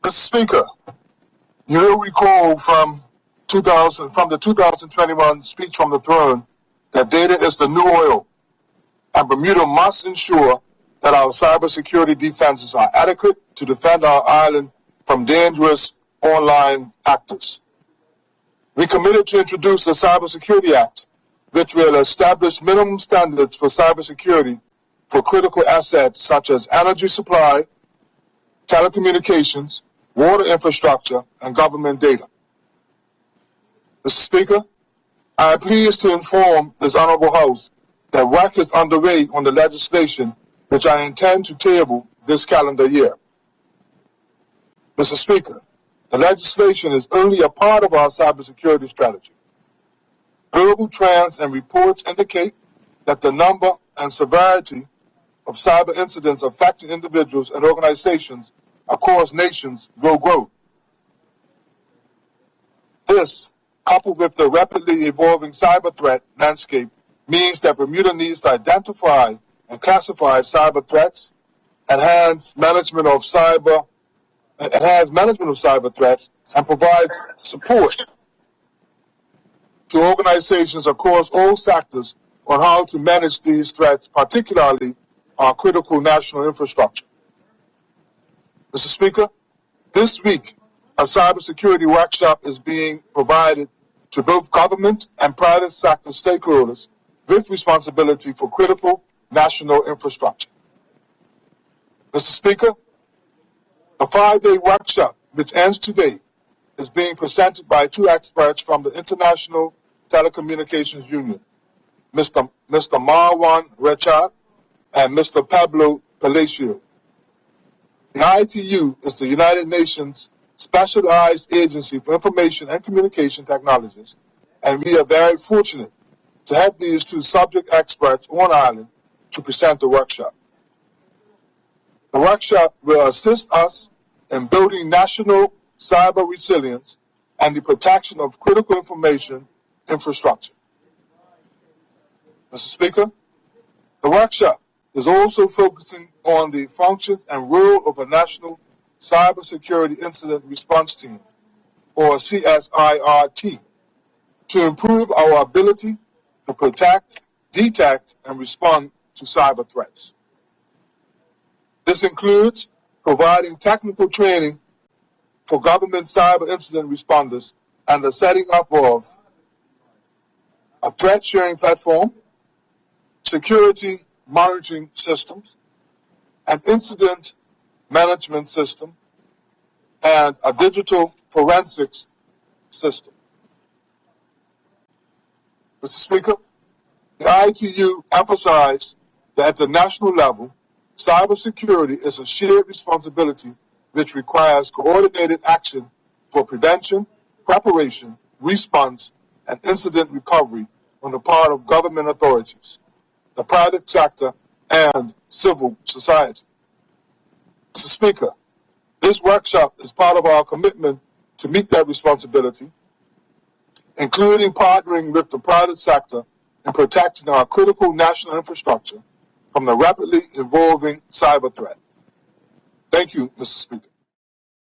Mr. Speaker, you will recall from the 2021 speech from the throne that data is the new oil, and Bermuda must ensure that our cybersecurity defenses are adequate to defend our island from dangerous online actors. We committed to introduce the Cybersecurity Act, which will establish minimum standards for cybersecurity for critical assets such as energy supply, telecommunications, water infrastructure, and government data. Mr. Speaker, I am pleased to inform this Honorable House that work is underway on the legislation which I intend to table this calendar year. Mr. Speaker, the legislation is only a part of our cybersecurity strategy. Global trends and reports indicate that the number and severity of cyber incidents affecting individuals and organizations across nations will grow. This, coupled with the rapidly evolving cyber threat landscape, means that Bermuda needs to identify and classify cyber threats, enhance management of cyber threats, and provides support to organizations across all sectors on how to manage these threats, particularly our critical national infrastructure. Mr. Speaker, this week, a cybersecurity workshop is being provided to both government and private sector stakeholders with responsibility for critical national infrastructure. Mr. Speaker, a 5-day workshop, which ends today, is being presented by 2 experts from the International Telecommunications Union, Mr. Marwan Rechad and Mr. Pablo Palacio. The ITU is the United Nations Specialized Agency for Information and Communication Technologies, and we are very fortunate to have these 2 subject experts on island to present the workshop. The workshop will assist us in building national cyber resilience and the protection of critical information infrastructure. Mr. Speaker, the workshop is also focusing on the functions and role of a National Cybersecurity Incident Response Team, or CSIRT, to improve our ability to protect, detect, and respond to cyber threats. This includes providing technical training for government cyber incident responders and the setting up of a threat sharing platform, security monitoring systems, an incident management system, and a digital forensics system. Mr. Speaker, the ITU emphasized that at the national level, cybersecurity is a shared responsibility which requires coordinated action for prevention, preparation, response, and incident recovery on the part of government authorities, the private sector, and civil society. Mr. Speaker, this workshop is part of our commitment to meet that responsibility, including partnering with the private sector in protecting our critical national infrastructure from the rapidly evolving cyber threat. Thank you, Mr. Speaker.